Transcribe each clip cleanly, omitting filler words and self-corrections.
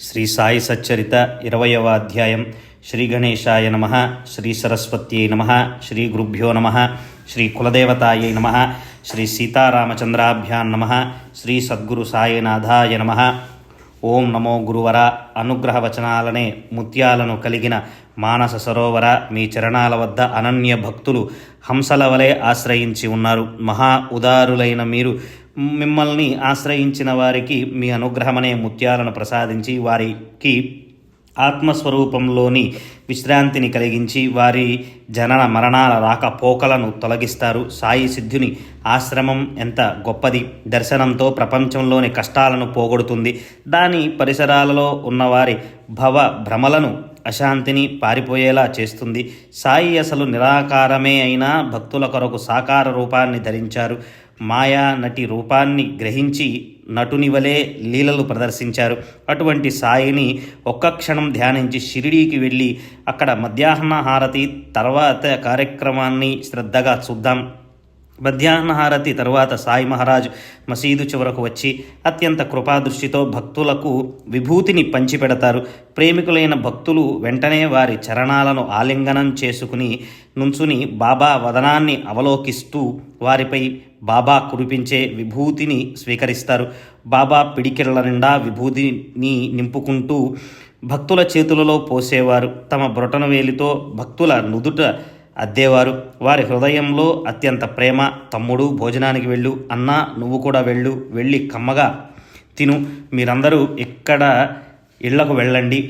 శ్రీ సాయి సచ్చరిత 20వ అధ్యాయం. శ్రీ గణేశాయ నమః. శ్రీ సరస్వత్యై నమః. శ్రీ గురుభ్యో నమః. శ్రీ కులదేవతాయై నమః. శ్రీ సీతారామచంద్రాభ్యాం నమః. శ్రీ సద్గురు సాయినాథాయ నమః. ఓం నమో గురువర. అనుగ్రహ వచనాలనే ముత్యాలను కలిగిన మానస సరోవర, మీ చరణాల వద్ద అనన్య భక్తులు హంసల వలె ఆశ్రయించి ఉన్నారు. మహా ఉదారులైన మీరు మిమ్మల్ని ఆశ్రయించిన వారికి మీ అనుగ్రహమనే ముత్యాలను ప్రసాదించి వారికి ఆత్మస్వరూపంలోని విశ్రాంతిని కలిగించి వారి జనన మరణాల రాకపోకలను తొలగిస్తారు. సాయి సిద్ధుని ఆశ్రమం ఎంత గొప్పది! దర్శనంతో ప్రపంచంలోని కష్టాలను పోగొడుతుంది. దాని పరిసరాలలో ఉన్నవారి భవ భ్రమలను, అశాంతిని పారిపోయేలా చేస్తుంది. సాయి అసలు నిరాకారమే అయినా భక్తుల కొరకు సాకార రూపాన్ని ధరించారు. మాయా నటి రూపాన్ని గ్రహించి నటుని వలె లీలలు ప్రదర్శించారు. అటువంటి సాయిని ఒక్క క్షణం ధ్యానించి షిరిడీకి వెళ్ళి అక్కడ మధ్యాహ్న హారతి తర్వాత కార్యక్రమాన్ని శ్రద్ధగా చూద్దాం. మధ్యాహ్న హారతి తరువాత సాయి మహారాజ్ మసీదు చివరకు వచ్చి అత్యంత కృపాదృష్టితో భక్తులకు విభూతిని పంచిపెడతారు. ప్రేమికులైన భక్తులు వెంటనే వారి చరణాలను ఆలింగనం చేసుకుని నుంచుని బాబా వదనాన్ని అవలోకిస్తూ వారిపై బాబా కురిపించే విభూతిని స్వీకరిస్తారు. బాబా పిడికిళ్ల నిండా విభూతిని నింపుకుంటూ భక్తుల చేతులలో పోసేవారు. తమ బ్రొటనవేలితో భక్తుల నుదుట అద్దేవారు. వారి హృదయంలో అత్యంత ప్రేమ. తమ్ముడు, భోజనానికి వెళ్ళు, అన్నా నువ్వు కూడా వెళ్ళి కమ్మగా తిను, మీరందరూ ఇక్కడ ఇళ్లకు వెళ్ళండి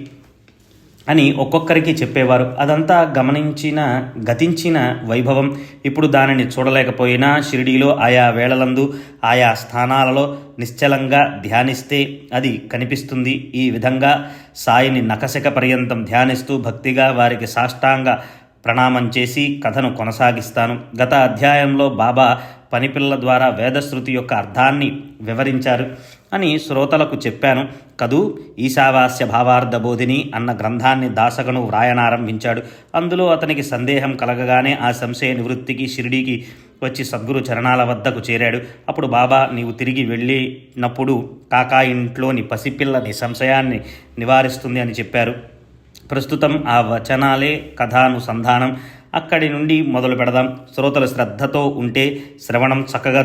అని ఒక్కొక్కరికి చెప్పేవారు. అదంతా గతించిన వైభవం. ఇప్పుడు దానిని చూడలేకపోయినా షిరిడీలో ఆయా వేళలందు ఆయా స్థానాలలో నిశ్చలంగా ధ్యానిస్తే అది కనిపిస్తుంది. ఈ విధంగా సాయిని నఖశిఖ పర్యంతం ధ్యానిస్తూ భక్తిగా వారికి సాష్టాంగ ప్రణామం చేసి కథను కొనసాగిస్తాను. గత అధ్యాయంలో బాబా పనిపిల్ల ద్వారా వేదశృతి యొక్క అర్థాన్ని వివరించారు అని శ్రోతలకు చెప్పాను కదూ. ఈశావాస్య భావార్థ బోధిని అన్న గ్రంథాన్ని దాసగను వ్రాయనారంభించాడు. అందులో అతనికి సందేహం కలగగానే ఆ సంశయ నివృత్తికి షిరిడీకి వచ్చి సద్గురు చరణాల వద్దకు చేరాడు. అప్పుడు బాబా, నీవు తిరిగి వెళ్ళినప్పుడు కాకా ఇంట్లోని పసిపిల్లని సంశయాన్ని నివారిస్తుంది అని చెప్పారు. ప్రస్తుతం ఆ వచనాలే కథానుసంధానం. అక్కడి నుండి మొదలు పెడదాం. శ్రోతలు శ్రద్ధతో ఉంటే శ్రవణం చక్కగా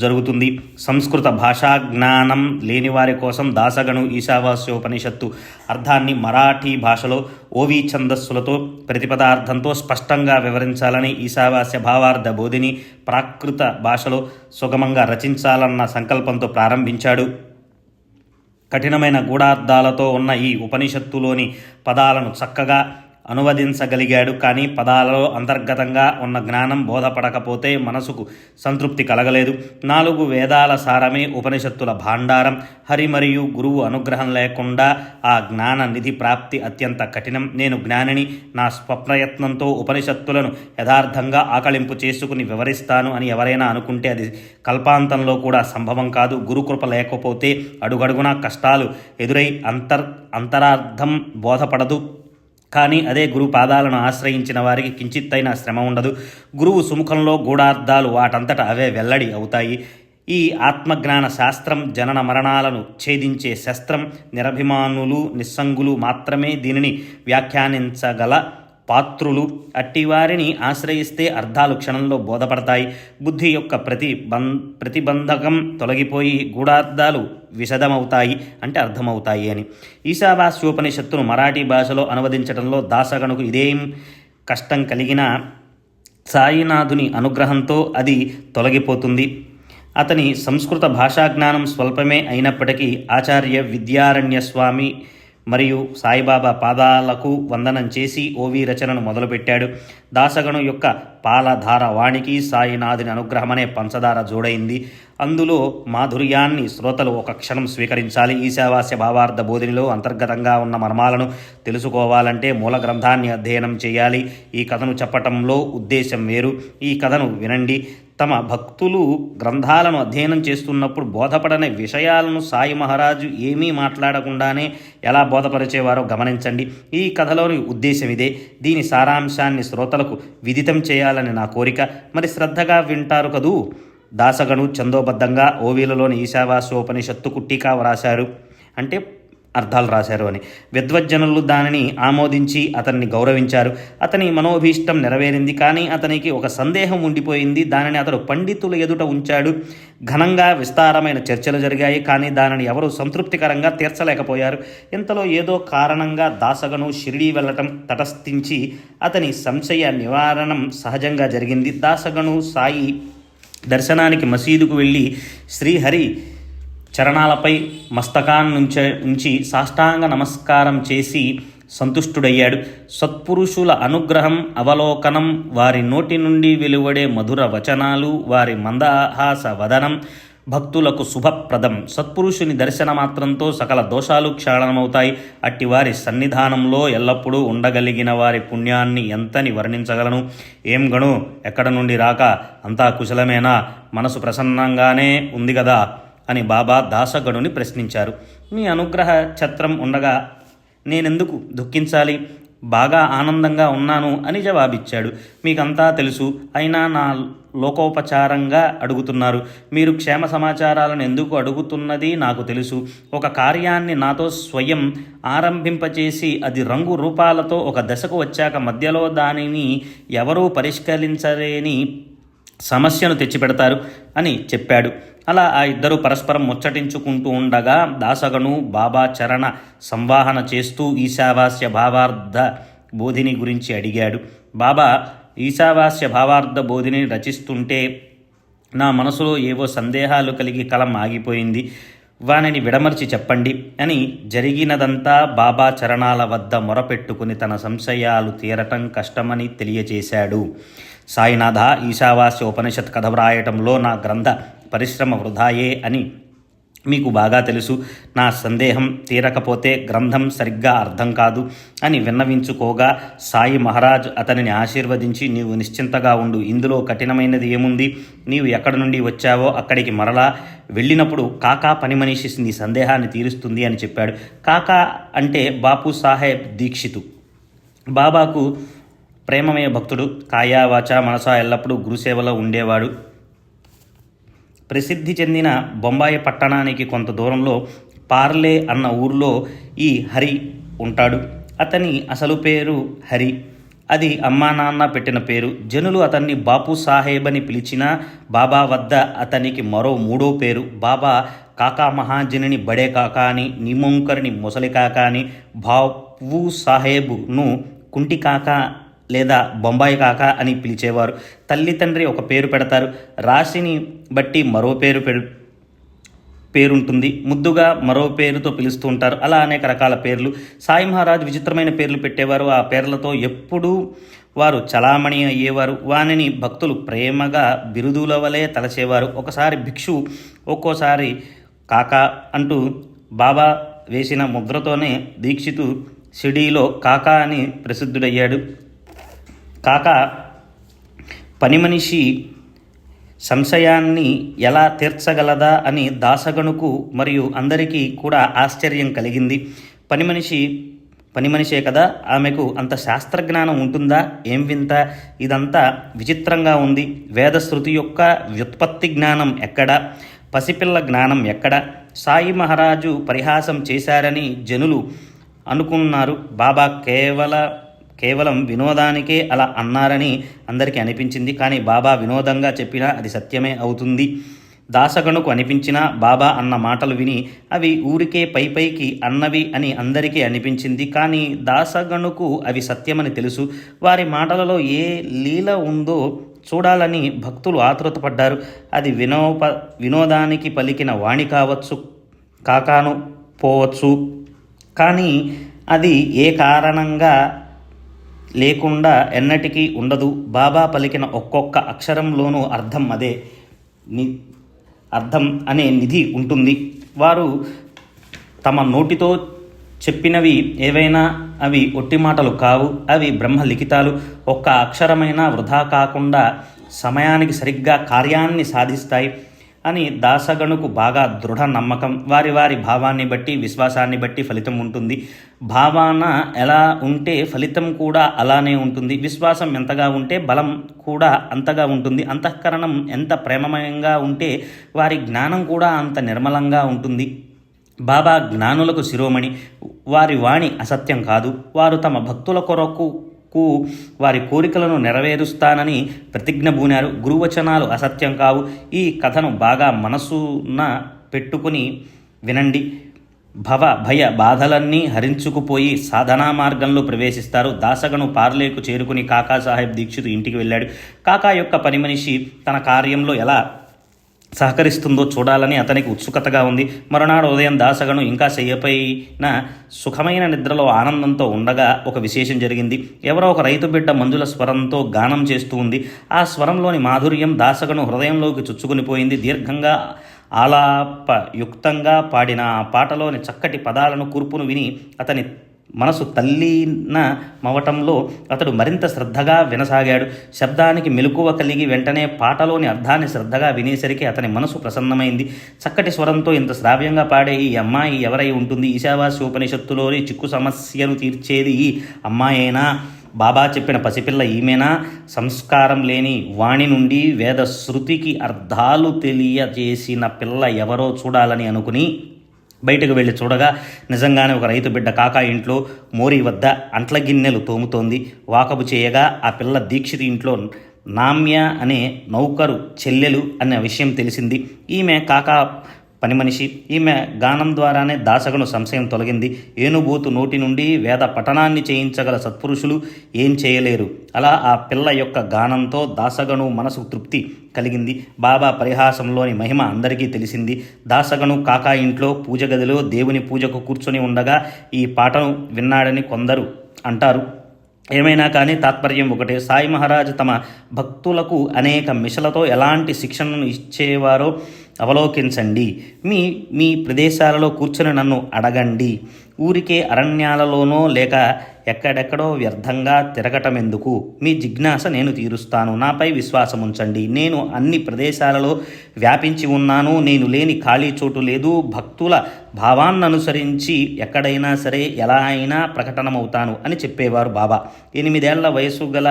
జరుగుతుంది. సంస్కృత భాషా జ్ఞానం లేని వారి కోసం దాసగను ఈశావాస్యోపనిషత్తు అర్థాన్ని మరాఠీ భాషలో ఓవి ఛందస్సులతో ప్రతిపదార్థంతో స్పష్టంగా వివరించాలని ఈశావాస్య భావార్థ బోధిని ప్రాకృత భాషలో సుగమంగా రచించాలన్న సంకల్పంతో ప్రారంభించాడు. కఠినమైన గూఢార్థాలతో ఉన్న ఈ ఉపనిషత్తులోని పదాలను చక్కగా అనువదించగలిగాడు. కానీ పదాలలో అంతర్గతంగా ఉన్న జ్ఞానం బోధపడకపోతే మనసుకు సంతృప్తి కలగలేదు. 4 వేదాల సారమే ఉపనిషత్తుల భాండారం. హరి మరియు గురువు అనుగ్రహం లేకుండా ఆ జ్ఞాన నిధి ప్రాప్తి అత్యంత కఠినం. నేను జ్ఞానిని, నా స్వప్రయత్నంతో ఉపనిషత్తులను యథార్థంగా ఆకళింపు చేసుకుని వివరిస్తాను అని ఎవరైనా అనుకుంటే అది కల్పాంతంలో కూడా సంభవం కాదు. గురుకృప లేకపోతే అడుగడుగునా కష్టాలు ఎదురై అంతరార్థం బోధపడదు. కానీ అదే గురు పాదాలను ఆశ్రయించిన వారికి కించిత్తైన శ్రమ ఉండదు. గురువు సుముఖంలో గూఢార్థాలు వాటంతట అవే వెల్లడి అవుతాయి. ఈ ఆత్మజ్ఞాన శాస్త్రం జనన మరణాలను ఛేదించే శస్త్రం. నిరభిమానులు, నిస్సంగులు మాత్రమే దీనిని వ్యాఖ్యానించగల పాత్రులు. అట్టివారిని ఆశ్రయిస్తే అర్థాలు క్షణంలో బోధపడతాయి. బుద్ధి యొక్క ప్రతిబంధకం తొలగిపోయి గూఢార్థాలు విశదమవుతాయి, అంటే అర్థమవుతాయి అని. ఈశావాస్యోపనిషత్తును మరాఠీ భాషలో అనువదించడంలో దాసగణుకు ఇదేం కష్టం కలిగినా సాయినాథుని అనుగ్రహంతో అది తొలగిపోతుంది. అతని సంస్కృత భాషాజ్ఞానం స్వల్పమే అయినప్పటికీ ఆచార్య విద్యారణ్య స్వామి మరియు సాయిబాబా పాదాలకు వందనం చేసి ఓవి రచనను మొదలుపెట్టాడు. దాసగణు యొక్క పాలధార వాణికి సాయినాథుని అనుగ్రహమనే పంచదార జోడైంది. అందులో మాధుర్యాన్ని శ్రోతలు ఒక క్షణం స్వీకరించాలి. ఈశావాస్య భావార్థ బోధినిలో అంతర్గతంగా ఉన్న మర్మాలను తెలుసుకోవాలంటే మూల గ్రంథాన్ని అధ్యయనం చేయాలి. ఈ కథను చెప్పటంలో ఉద్దేశం వేరు. ఈ కథను వినండి. తమ భక్తులు గ్రంథాలను అధ్యయనం చేస్తున్నప్పుడు బోధపడని విషయాలను సాయి మహారాజు ఏమీ మాట్లాడకుండానే ఎలా బోధపరిచేవారో గమనించండి. ఈ కథలోని ఉద్దేశం ఇదే. దీని సారాంశాన్ని శ్రోతలకు విదితం చేయాలని నా కోరిక. మరి శ్రద్ధగా వింటారు కదూ. దాసగను ఛందోబద్ధంగా ఓవీలలోని ఈశావాస్యోపనిషత్తుకు టీకా వ్రాశారు. అంటే అర్థాలు రాశారు అని. విద్వజ్జనులు దానిని ఆమోదించి అతన్ని గౌరవించారు. అతని మనోభీష్టం నెరవేరింది. కానీ అతనికి ఒక సందేహం ఉండిపోయింది. దానిని అతడు పండితుల ఎదుట ఉంచాడు. ఘనంగా విస్తారమైన చర్చలు జరిగాయి. కానీ దానిని ఎవరూ సంతృప్తికరంగా తీర్చలేకపోయారు. ఇంతలో ఏదో కారణంగా దాసగను షిరిడీ వెళ్ళటం తటస్థించి అతని సంశయ నివారణం సహజంగా జరిగింది. దాసగను సాయి దర్శనానికి మసీదుకు వెళ్ళి శ్రీహరి చరణాలపై ఉంచి సాష్టాంగ నమస్కారం చేసి సంతుష్టుడయ్యాడు. సత్పురుషుల అనుగ్రహం, అవలోకనం, వారి నోటి నుండి వెలువడే మధుర వచనాలు, వారి మందహాస వదనం భక్తులకు శుభప్రదం. సత్పురుషుని దర్శన మాత్రంతో సకల దోషాలు క్షాళనమవుతాయి. అట్టి వారి సన్నిధానంలో ఎల్లప్పుడూ ఉండగలిగిన వారి పుణ్యాన్ని ఎంతని వర్ణించగలను? ఏం గణు, ఎక్కడ నుండి రాక? అంతా కుశలమేనా? మనసు ప్రసన్నంగానే ఉంది కదా అని బాబా దాసగణుని ప్రశ్నించారు. మీ అనుగ్రహ ఛత్రం ఉండగా నేనెందుకు దుఃఖించాలి? బాగా ఆనందంగా ఉన్నాను అని జవాబిచ్చాడు. మీకంతా తెలుసు, అయినా నా లోకోపచారంగా అడుగుతున్నారు. మీరు క్షేమ సమాచారాలను ఎందుకు అడుగుతున్నది నాకు తెలుసు. ఒక కార్యాన్ని నాతో స్వయం ఆరంభింపచేసి అది రంగు రూపాలతో ఒక దశకు వచ్చాక మధ్యలో దానిని ఎవరూ పరిష్కరించలేని సమస్యను తెచ్చిపెడతారు అని చెప్పాడు. అలా ఆ ఇద్దరు పరస్పరం ముచ్చటించుకుంటూ ఉండగా దాసగను బాబా చరణ సంవాహన చేస్తూ ఈశావాస్య భావార్థ బోధిని గురించి అడిగాడు. బాబా ఈశావాస్య భావార్థ బోధిని రచిస్తుంటే నా మనసులో ఏవో సందేహాలు కలిగి కలం ఆగిపోయింది. వానిని విడమర్చి చెప్పండి అని జరిగినదంతా బాబా చరణాల వద్ద మొరపెట్టుకుని తన సంశయాలు తీరటం కష్టమని తెలియచేశాడు. సాయినాథ, ఈశావాస్య ఉపనిషత్ కథ వ్రాయటంలో నా గ్రంథ పరిశ్రమ వృధాయే అని మీకు బాగా తెలుసు. నా సందేహం తీరకపోతే గ్రంథం సరిగ్గా అర్థం కాదు అని విన్నవించుకోగా సాయి మహారాజ్ అతనిని ఆశీర్వదించి, నీవు నిశ్చింతగా ఉండు, ఇందులో కఠినమైనది ఏముంది? నీవు ఎక్కడి నుండి వచ్చావో అక్కడికి మరలా వెళ్ళినప్పుడు కాకా పని మనిషి నీ సందేహాన్ని తీరుస్తుంది అని చెప్పాడు. కాకా అంటే బాపు సాహెబ్ దీక్షితు. బాబాకు ప్రేమమయ భక్తుడు. కాయా వాచా మనసా ఎల్లప్పుడూ గురుసేవలో ఉండేవాడు. ప్రసిద్ధి చెందిన బొంబాయి పట్టణానికి కొంత దూరంలో పార్లే అన్న ఊర్లో ఈ హరి ఉంటాడు. అతని అసలు పేరు హరి. అది అమ్మా నాన్న పెట్టిన పేరు. జనులు అతన్ని బాపు సాహెబ్ అని పిలిచినా బాబా వద్ద అతనికి మరో మూడో పేరు. బాబా కాకా మహాజనిని బడే కాకా అని, నిమోంకర్ని ముసలి కాకా అని, బాపు సాహెబ్ను కుంటి కాకా లేదా బొంబాయి కాక అని పిలిచేవారు. తల్లి తండ్రి ఒక పేరు పెడతారు, రాశిని బట్టి మరో పేరుంటుంది, ముద్దుగా మరో పేరుతో పిలుస్తూ ఉంటారు. అలా అనేక రకాల పేర్లు. సాయి మహారాజ్ విచిత్రమైన పేర్లు పెట్టేవారు. ఆ పేర్లతో ఎప్పుడూ వారు చలామణి అయ్యేవారు. వానిని భక్తులు ప్రేమగా బిరుదుల వలె తలచేవారు. ఒకసారి భిక్షు ఒక్కోసారి కాకా అంటూ బాబా వేసిన ముద్రతోనే దీక్షితు షిరిడీలో కాకా అని ప్రసిద్ధుడయ్యాడు. కాకా పని మనిషి సంశయాన్ని ఎలా తీర్చగలదా అని దాసగణుకు మరియు అందరికీ కూడా ఆశ్చర్యం కలిగింది. పని మనిషే కదా, ఆమెకు అంత శాస్త్రజ్ఞానం ఉంటుందా? ఏం వింత, ఇదంతా విచిత్రంగా ఉంది. వేదశృతి యొక్క వ్యుత్పత్తి జ్ఞానం ఎక్కడ? పసిపిల్ల జ్ఞానం ఎక్కడ? సాయి మహారాజు పరిహాసం చేశారని జనులు అనుకున్నారు. బాబా కేవలం వినోదానికే అలా అన్నారని అందరికీ అనిపించింది. కానీ బాబా వినోదంగా చెప్పినా అది సత్యమే అవుతుంది. దాసగణుకు అనిపించినా బాబా అన్న మాటలు విని అవి ఊరికే పైకి అన్నవి అని అందరికీ అనిపించింది. కానీ దాసగణుకు అవి సత్యమని తెలుసు. వారి మాటలలో ఏ లీల ఉందో చూడాలని భక్తులు ఆతృతపడ్డారు. అది వినోదానికి పలికిన వాణి కావచ్చు, కాకాను పోవచ్చు. కానీ అది ఏ కారణంగా లేకుండా ఎన్నటికీ ఉండదు. బాబా పలికిన ఒక్కొక్క అక్షరంలోనూ అర్థం అనే నిధి ఉంటుంది. వారు తమ నోటితో చెప్పినవి ఏవైనా అవి ఒట్టి మాటలు కావు, అవి బ్రహ్మలిఖితాలు. ఒక్క అక్షరమైనా వృధా కాకుండా సమయానికి సరిగ్గా కార్యాన్ని సాధిస్తాయి అని దాసగణుకు బాగా దృఢ నమ్మకం. వారి భావాన్ని బట్టి, విశ్వాసాన్ని బట్టి ఫలితం ఉంటుంది. భావన ఎలా ఉంటే ఫలితం కూడా అలానే ఉంటుంది. విశ్వాసం ఎంతగా ఉంటే బలం కూడా అంతగా ఉంటుంది. అంతఃకరణం ఎంత ప్రేమమయంగా ఉంటే వారి జ్ఞానం కూడా అంత నిర్మలంగా ఉంటుంది. బాబా జ్ఞానులకు శిరోమణి. వారి వాణి అసత్యం కాదు. వారు తమ భక్తుల కొరకు వారి కోరికలను నెరవేరుస్తానని ప్రతిజ్ఞ బూనారు. గురువచనాలు అసత్యం కావు. ఈ కథను బాగా మనసున పెట్టుకుని వినండి. భయ బాధలన్నీ హరించుకుపోయి సాధనా మార్గంలో ప్రవేశిస్తారు. దాసగను పార్లేకు చేరుకుని కాకాసాహెబ్ దీక్షిత్ ఇంటికి వెళ్ళాడు. కాకా యొక్క పని మనిషి తన కార్యంలో ఎలా సహకరిస్తుందో చూడాలని అతనికి ఉత్సుకతగా ఉంది. మరునాడు ఉదయం దాసగను ఇంకా శయ్యపైన సుఖమైన నిద్రలో ఆనందంతో ఉండగా ఒక విశేషం జరిగింది. ఎవరో ఒక రైతు బిడ్డ మంజుల స్వరంతో గానం చేస్తూ ఉంది. ఆ స్వరంలోని మాధుర్యం దాసగను హృదయంలోకి చొచ్చుకునిపోయింది. దీర్ఘంగా ఆలాపయుక్తంగా పాడిన ఆ పాటలోని చక్కటి పదాలను కూర్పును విని అతని మనసు తల్లీనమవటంలో అతడు మరింత శ్రద్ధగా వినసాగాడు. శబ్దానికి మెలకువ కలిగి వెంటనే పాటలోని అర్థాన్ని శ్రద్ధగా వినేసరికి అతని మనసు ప్రసన్నమైంది. చక్కటి స్వరంతో ఇంత శ్రావ్యంగా పాడే ఈ అమ్మాయి ఎవరై ఉంటుంది? ఈశావాస్యోపనిషత్తులోని చిక్కు సమస్యను తీర్చేది ఈ అమ్మాయేనా? బాబా చెప్పిన పసిపిల్ల ఈమెనా? సంస్కారం లేని వాణి నుండి వేద శృతికి అర్థాలు తెలియజేసిన పిల్ల ఎవరో చూడాలని అనుకుని బయటకు వెళ్ళి చూడగా నిజంగానే ఒక రైతు బిడ్డ కాకా ఇంట్లో మోరీ వద్ద అంట్ల గిన్నెలు తోముతోంది. వాకబు చేయగా ఆ పిల్ల దీక్షిత్ ఇంట్లో నామ్య అనే నౌకరు చెల్లెలు అనే విషయం తెలిసింది. ఈమె కాకా పని మనిషి. ఈమె గానం ద్వారానే దాసగను సంశయం తొలగింది. ఏనుబూతు నోటి నుండి వేద పఠనాన్ని చేయించగల సత్పురుషులు ఏం చేయలేరు. అలా ఆ పిల్ల యొక్క గానంతో దాసగను మనసు తృప్తి కలిగింది. బాబా పరిహాసంలోని మహిమ అందరికీ తెలిసింది. దాసగను కాకా ఇంట్లో పూజ గదిలో దేవుని పూజకు కూర్చొని ఉండగా ఈ పాటను విన్నాడని కొందరు అంటారు. ఏమైనా కానీ తాత్పర్యం ఒకటే. సాయి మహారాజ్ తమ భక్తులకు అనేక మిషలతో ఎలాంటి శిక్షణను ఇచ్చేవారో అవలోకించండి. మీ ప్రదేశాలలో కూర్చొని నన్ను అడగండి. ఊరికే అరణ్యాలలోనో లేక ఎక్కడెక్కడో వ్యర్థంగా తిరగటం ఎందుకు? మీ జిజ్ఞాస నేను తీరుస్తాను. నాపై విశ్వాసం ఉంచండి. నేను అన్ని ప్రదేశాలలో వ్యాపించి ఉన్నాను. నేను లేని ఖాళీ చోటు లేదు. భక్తుల భావాన్ననుసరించి ఎక్కడైనా సరే ఎలా అయినా ప్రకటనమవుతాను అని చెప్పేవారు బాబా. 8 ఏళ్ల వయసు గల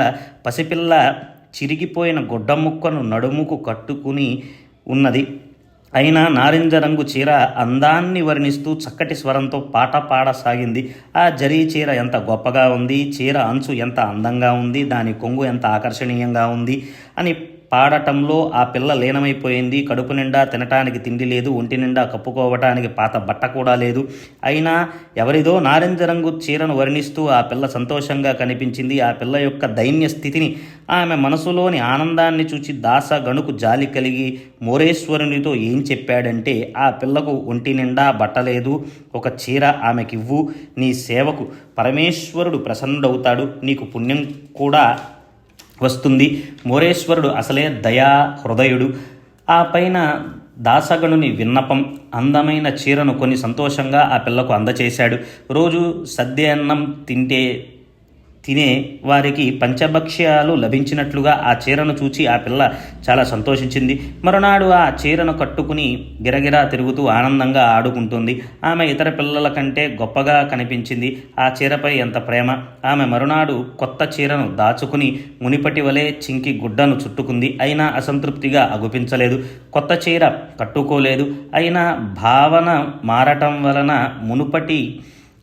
పసిపిల్ల చిరిగిపోయిన గొడ్డ ముక్కను నడుముకు కట్టుకుని ఉన్నది. అయినా నారింజ రంగు చీర అందాన్ని వర్ణిస్తూ చక్కటి స్వరంతో పాట పాడసాగింది. ఆ జరీ చీర ఎంత గొప్పగా ఉంది, చీర అంచు ఎంత అందంగా ఉంది, దాని కొంగు ఎంత ఆకర్షణీయంగా ఉంది అని పాడటంలో ఆ పిల్ల లీనమైపోయింది. కడుపు నిండా తినటానికి తిండి లేదు, ఒంటి నిండా కప్పుకోవటానికి పాత బట్ట కూడా లేదు. అయినా ఎవరిదో నారింజ రంగు చీరను వర్ణిస్తూ ఆ పిల్ల సంతోషంగా కనిపించింది. ఆ పిల్ల యొక్క దైన్య స్థితిని, ఆమె మనసులోని ఆనందాన్ని చూచి దాసగణుకు జాలి కలిగి మోరేశ్వరునితో ఏం చెప్పాడంటే, ఆ పిల్లకు ఒంటి నిండా బట్టలేదు, ఒక చీర ఆమెకివ్వు. నీ సేవకు పరమేశ్వరుడు ప్రసన్నుడవుతాడు, నీకు పుణ్యం కూడా వస్తుంది. మోరేశ్వరుడు అసలే దయా హృదయుడు. ఆ పైన దాసగణుని విన్నపం, అందమైన చీరను కొని సంతోషంగా ఆ పిల్లకు అందచేశాడు. రోజు సద్యాన్నం తినే వారికి పంచభక్ష్యాలు లభించినట్లుగా ఆ చీరను చూచి ఆ పిల్ల చాలా సంతోషించింది. మరునాడు ఆ చీరను కట్టుకుని గిరగిరా తిరుగుతూ ఆనందంగా ఆడుకుంటుంది. ఆమె ఇతర పిల్లల కంటే గొప్పగా కనిపించింది. ఆ చీరపై ఎంత ప్రేమ! ఆమె మరునాడు కొత్త చీరను దాచుకుని మునిపటి వలె చింకి గుడ్డను చుట్టుకుంది. అయినా అసంతృప్తిగా అగుపించలేదు. కొత్త చీర కట్టుకోలేదు. అయినా భావన మారటం వలన మునుపటి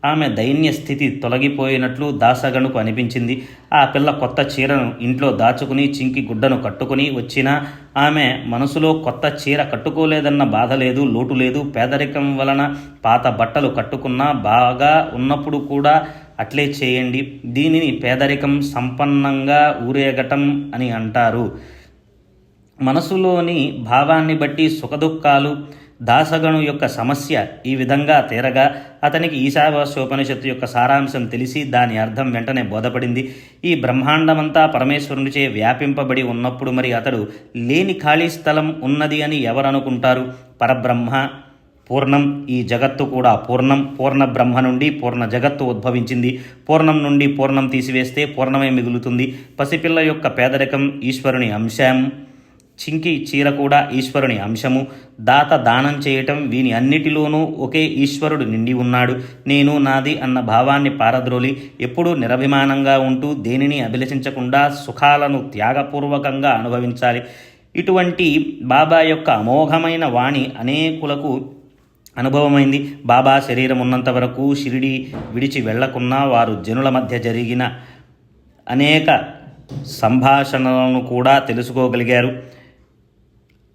ఆమె దైన్య స్థితి తొలగిపోయినట్లు దాసగణుకు అనిపించింది. ఆ పిల్ల కొత్త చీరను ఇంట్లో దాచుకుని చింకి గుడ్డను కట్టుకుని వచ్చినా ఆమె మనసులో కొత్త చీర కట్టుకోలేదన్న బాధ లేదు, లోటు లేదు. పేదరికం వలన పాత బట్టలు కట్టుకున్నా బాగా ఉన్నప్పుడు కూడా అట్లే చేయండి. దీనిని పేదరికం సంపన్నంగా ఊరేగటం అని అంటారు. మనసులోని భావాన్ని బట్టి సుఖదుఖాలు. దాసగణు యొక్క సమస్య ఈ విధంగా తీరగా అతనికి ఈశావాస్యోపనిషత్తు యొక్క సారాంశం తెలిసి దాని అర్థం వెంటనే బోధపడింది. ఈ బ్రహ్మాండమంతా పరమేశ్వరునిచే వ్యాపింపబడి ఉన్నప్పుడు మరి అతడు లేని ఖాళీ స్థలం ఉన్నది అని ఎవరనుకుంటారు? పరబ్రహ్మ పూర్ణం. ఈ జగత్తు కూడా పూర్ణం. పూర్ణ బ్రహ్మ నుండి పూర్ణ జగత్తు ఉద్భవించింది. పూర్ణం నుండి పూర్ణం తీసివేస్తే పూర్ణమే మిగులుతుంది. పసిపిల్ల యొక్క పేదరికం ఈశ్వరుని అంశం. చింకి చీర కూడా ఈశ్వరుని అంశము. దాత దానం చేయటం, వీని అన్నిటిలోనూ ఒకే ఈశ్వరుడు నిండి ఉన్నాడు. నేను నాది అన్న భావాన్ని పారద్రోలి ఎప్పుడూ నిరభిమానంగా ఉంటూ దేనిని అభిలషించకుండా సుఖాలను త్యాగపూర్వకంగా అనుభవించాలి. ఇటువంటి బాబా యొక్క అమోఘమైన వాణి అనేకులకు అనుభవమైంది. బాబా శరీరం ఉన్నంత వరకు షిరిడి విడిచి వెళ్లకున్నా వారు జనుల మధ్య జరిగిన అనేక సంభాషణలను కూడా తెలుసుకోగలిగారు.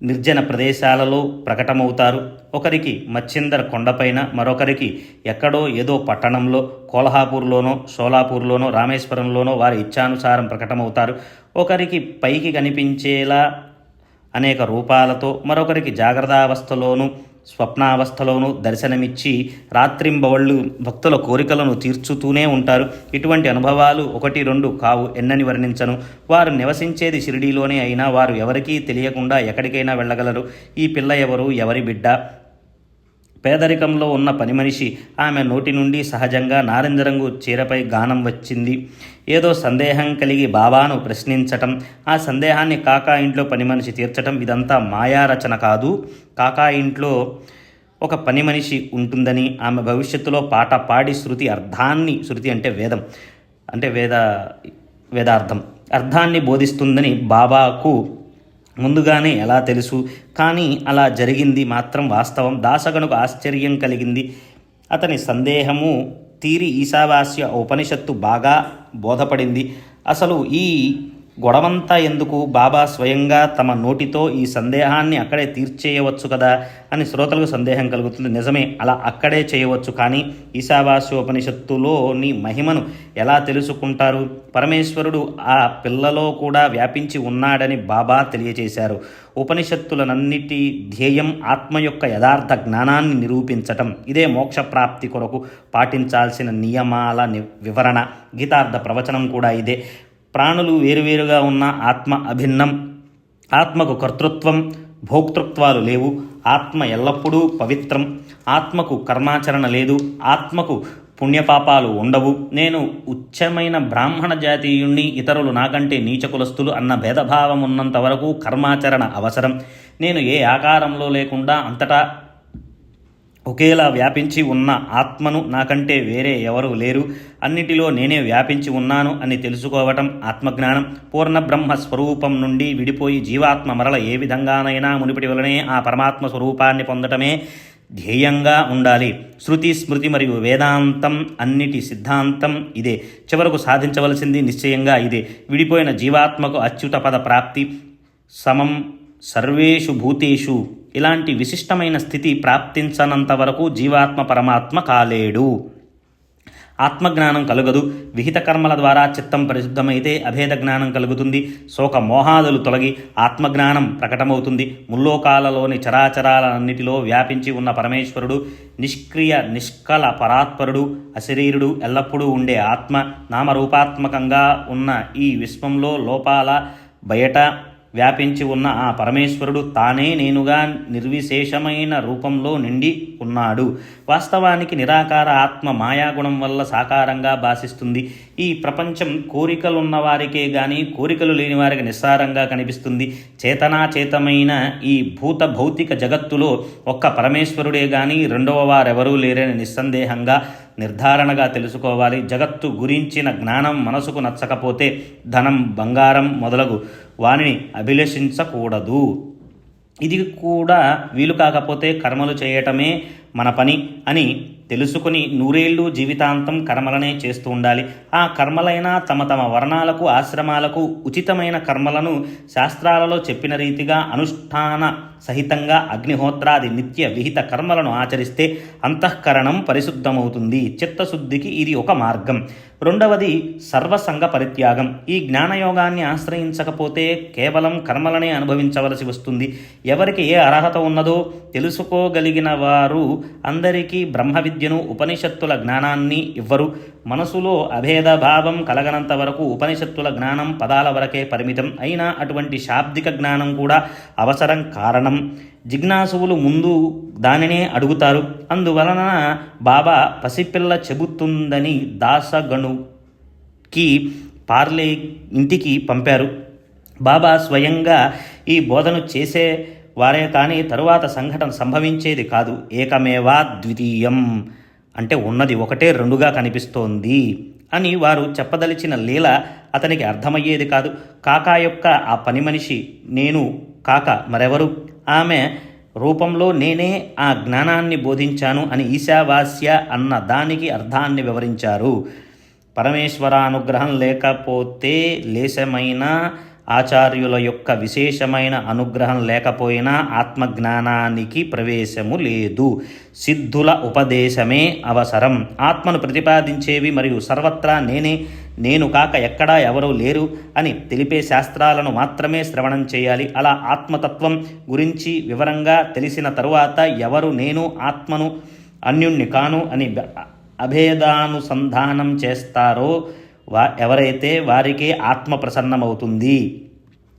నిర్జన ప్రదేశాలలో ప్రకటమవుతారు. ఒకరికి మచ్చిందర్ కొండపైన, మరొకరికి ఎక్కడో ఏదో పట్టణంలో, కోల్హాపూర్లోనో, షోలాపూర్లోనో, రామేశ్వరంలోనో వారి ఇచ్ఛానుసారం ప్రకటమవుతారు. ఒకరికి పైకి కనిపించేలా అనేక రూపాలతో, మరొకరికి జాగ్రత్తావస్థలోనూ స్వప్నావస్థలోనూ దర్శనమిచ్చి రాత్రింబవళ్ళు భక్తుల కోరికలను తీర్చుతూనే ఉంటారు. ఇటువంటి అనుభవాలు 1-2 కావు, ఎన్నని వర్ణించను. వారు నివసించేది షిరిడీలోనే అయినా వారు ఎవరికీ తెలియకుండా ఎక్కడికైనా వెళ్ళగలరు. ఈ పిల్ల ఎవరు, ఎవరి బిడ్డ? పేదరికంలో ఉన్న పని మనిషి. ఆమె నోటి నుండి సహజంగా నారింజ రంగు చీరపై గానం వచ్చింది. ఏదో సందేహం కలిగి బాబాను ప్రశ్నించటం, ఆ సందేహాన్ని కాకా ఇంట్లో పని మనిషి తీర్చటం, ఇదంతా మాయారచన కాదు. కాకా ఇంట్లో ఒక పని మనిషి ఉంటుందని, ఆమె భవిష్యత్తులో పాట పాడి శృతి అంటే వేదం, అంటే వేదార్థం అర్థాన్ని బోధిస్తుందని బాబాకు ముందుగానే ఎలా తెలుసు? కానీ అలా జరిగింది మాత్రం వాస్తవం. దాసగనుకు ఆశ్చర్యం కలిగింది. అతని సందేహము తీరి ఈశావాస్య ఉపనిషత్తు బాగా బోధపడింది. అసలు ఈ గొడవంతా ఎందుకు? బాబా స్వయంగా తమ నోటితో ఈ సందేహాన్ని అక్కడే తీర్చేయవచ్చు కదా అని శ్రోతలకు సందేహం కలుగుతుంది. నిజమే, అలా అక్కడే చేయవచ్చు. కానీ ఈశావాస్యోపనిషత్తులోని మహిమను ఎలా తెలుసుకుంటారు? పరమేశ్వరుడు ఆ పిల్లలో కూడా వ్యాపించి ఉన్నాడని బాబా తెలియచేశారు. ఉపనిషత్తులనన్నిటి ధ్యేయం ఆత్మ యొక్క యథార్థ జ్ఞానాన్ని నిరూపించటం. ఇదే మోక్షప్రాప్తి కొరకు పాటించాల్సిన నియమాల వివరణ. గీతార్థ ప్రవచనం కూడా ఇదే. ప్రాణులు వేరువేరుగా ఉన్న ఆత్మ అభిన్నం. ఆత్మకు కర్తృత్వం, భోక్తృత్వాలు లేవు. ఆత్మ ఎల్లప్పుడూ పవిత్రం. ఆత్మకు కర్మాచరణ లేదు. ఆత్మకు పుణ్యపాపాలు ఉండవు. నేను ఉచ్చమైన బ్రాహ్మణ జాతీయుణ్ణి, ఇతరులు నాకంటే నీచకులస్తులు అన్న భేదభావం ఉన్నంత వరకు కర్మాచరణ అవసరం. నేను ఏ ఆకారంలో లేకుండా అంతటా ఒకేలా వ్యాపించి ఉన్న ఆత్మను, నాకంటే వేరే ఎవరూ లేరు, అన్నిటిలో నేనే వ్యాపించి ఉన్నాను అని తెలుసుకోవటం ఆత్మజ్ఞానం. పూర్ణ బ్రహ్మ స్వరూపం నుండి విడిపోయి జీవాత్మ మరల ఏ విధంగానైనా మునిపటి వలనే ఆ పరమాత్మ స్వరూపాన్ని పొందటమే ధ్యేయంగా ఉండాలి. శృతి, స్మృతి మరియు వేదాంతం అన్నిటి సిద్ధాంతం ఇదే. చివరకు సాధించవలసింది నిశ్చయంగా ఇదే. విడిపోయిన జీవాత్మకు అచ్యుత పద ప్రాప్తి, సమం సర్వేషు భూతేషు. ఇలాంటి విశిష్టమైన స్థితి ప్రాప్తించనంత వరకు జీవాత్మ పరమాత్మ కాలేడు. ఆత్మజ్ఞానం కలుగదు. విహిత కర్మల ద్వారా చిత్తం పరిశుద్ధమైతే అభేద జ్ఞానం కలుగుతుంది. శోక మోహాదులు తొలగి ఆత్మజ్ఞానం ప్రకటమవుతుంది. ముల్లోకాలలోని చరాచరాలన్నిటిలో వ్యాపించి ఉన్న పరమేశ్వరుడు నిష్క్రియ నిష్కల పరాత్పరుడు, అశరీరుడు, ఎల్లప్పుడూ ఉండే ఆత్మ. నామరూపాత్మకంగా ఉన్న ఈ విశ్వంలో లోపాల బయట వ్యాపించి ఉన్న ఆ పరమేశ్వరుడు తానే నేనుగా నిర్విశేషమైన రూపంలో నిండి ఉన్నాడు. వాస్తవానికి నిరాకార ఆత్మ మాయాగుణం వల్ల సాకారంగా భాషిస్తుంది. ఈ ప్రపంచం కోరికలున్న వారికే గాని కోరికలు లేని వారికి నిస్సారంగా కనిపిస్తుంది. చేతనాచేతమైన ఈ భూత భౌతిక జగత్తులో ఒక్క పరమేశ్వరుడే గాని రెండవ వారెవరూ లేరని నిస్సందేహంగా నిర్ధారణగా తెలుసుకోవాలి. జగత్తు గురించిన జ్ఞానం మనసుకు నచ్చకపోతే ధనం, బంగారం మొదలగు వానిని అభిలషించకూడదు. ఇది కూడా వీలు కాకపోతే కర్మలు చేయటమే మన పని అని తెలుసుకుని నూరేళ్ళు జీవితాంతం కర్మలనే చేస్తూ ఉండాలి. ఆ కర్మలైనా తమ తమ వర్ణాలకు, ఆశ్రమాలకు ఉచితమైన కర్మలను శాస్త్రాలలో చెప్పిన రీతిగా అనుష్ఠాన సహితంగా అగ్నిహోత్రాది నిత్య విహిత కర్మలను ఆచరిస్తే అంతఃకరణం పరిశుద్ధమవుతుంది. చిత్తశుద్ధికి ఇది ఒక మార్గం. రెండవది సర్వసంగ పరిత్యాగం. ఈ జ్ఞానయోగాన్ని ఆశ్రయించకపోతే కేవలం కర్మలనే అనుభవించవలసి వస్తుంది. ఎవరికి ఏ అర్హత ఉన్నదో తెలుసుకోగలిగిన వారు అందరికీ బ్రహ్మ విద్యను, ఉపనిషత్తుల జ్ఞానాన్ని ఇవ్వరు. మనసులో అభేద భావం కలగనంత వరకు ఉపనిషత్తుల జ్ఞానం పదాల వరకే పరిమితం. అయినా అటువంటి శాబ్దిక జ్ఞానం కూడా అవసరం. కారణం జిజ్ఞాసువులు ముందు దానినే అడుగుతారు. అందువలన బాబా పసిపిల్ల చెబుతుందని దాసగణుకి పార్లే ఇంటికి పంపారు. బాబా స్వయంగా ఈ బోధను చేసే వారే కానీ తరువాత సంఘటన సంభవించేది కాదు. ఏకమేవా ద్వితీయం అంటే ఉన్నది ఒకటే రెండుగా కనిపిస్తోంది అని వారు చెప్పదలిచిన లీల అతనికి అర్థమయ్యేది కాదు. కాకా యొక్క ఆ పని మనిషి నేను కాక మరెవరు? ఆమె రూపంలో నేనే ఆ జ్ఞానాన్ని బోధించాను అని ఈశావాస్య అన్న దానికి అర్థాన్ని వివరించారు. పరమేశ్వరానుగ్రహం లేకపోతే లేశమైన ఆచార్యుల యొక్క విశేషమైన అనుగ్రహం లేకపోయినా ఆత్మజ్ఞానానికి ప్రవేశము లేదు. సిద్ధుల ఉపదేశమే అవసరం. ఆత్మను ప్రతిపాదించేవి మరియు సర్వత్రా నేనే, నేను కాక ఎక్కడా ఎవరూ లేరు అని తెలిపే శాస్త్రాలను మాత్రమే శ్రవణం చేయాలి. అలా ఆత్మతత్వం గురించి వివరంగా తెలిసిన తరువాత ఎవరు నేను ఆత్మను అన్యుణ్ణి కాను అని అభేదానుసంధానం చేస్తారో ఎవరైతే వారికే ఆత్మ ప్రసన్నమవుతుంది.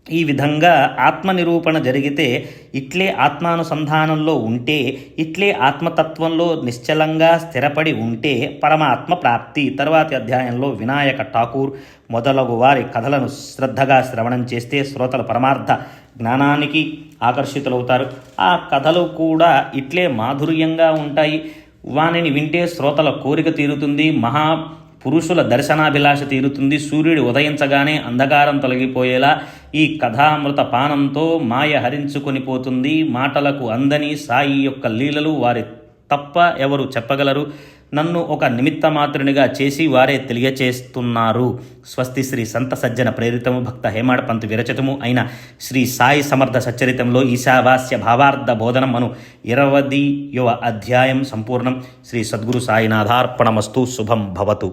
ఈ విధంగా ఆత్మనిరూపణ జరిగితే ఇట్లే ఆత్మానుసంధానంలో ఉంటే, ఇట్లే ఆత్మతత్వంలో నిశ్చలంగా స్థిరపడి ఉంటే పరమాత్మ ప్రాప్తి. తర్వాతి అధ్యాయంలో వినాయక ఠాకూర్ మొదలగు వారి కథలను శ్రద్ధగా శ్రవణం చేస్తే శ్రోతలు పరమార్థ జ్ఞానానికి ఆకర్షితులవుతారు. ఆ కథలు కూడా ఇట్లే మాధుర్యంగా ఉంటాయి. వానిని వింటే శ్రోతల కోరిక తీరుతుంది, పురుషుల దర్శనాభిలాష తీరుతుంది. సూర్యుడు ఉదయించగానే అంధకారం తొలగిపోయేలా ఈ కథామృత పానంతో మాయ హరించుకొని పోతుంది. మాటలకు అందని సాయి యొక్క లీలలు వారి తప్ప ఎవరు చెప్పగలరు? నన్ను ఒక నిమిత్త మాత్రునిగా చేసి వారే తెలియచేస్తున్నారు. స్వస్తి. శ్రీ సంత సజ్జన ప్రేరితము భక్త హేమాడ పంతు విరచితము అయిన శ్రీ సాయి సమర్థ సచ్చరితంలో ఈశావాస్య భావార్థ బోధనం అను 20వ అధ్యాయం సంపూర్ణం. శ్రీ సద్గురు సాయినాథార్పణమస్తు. శుభం భవతు.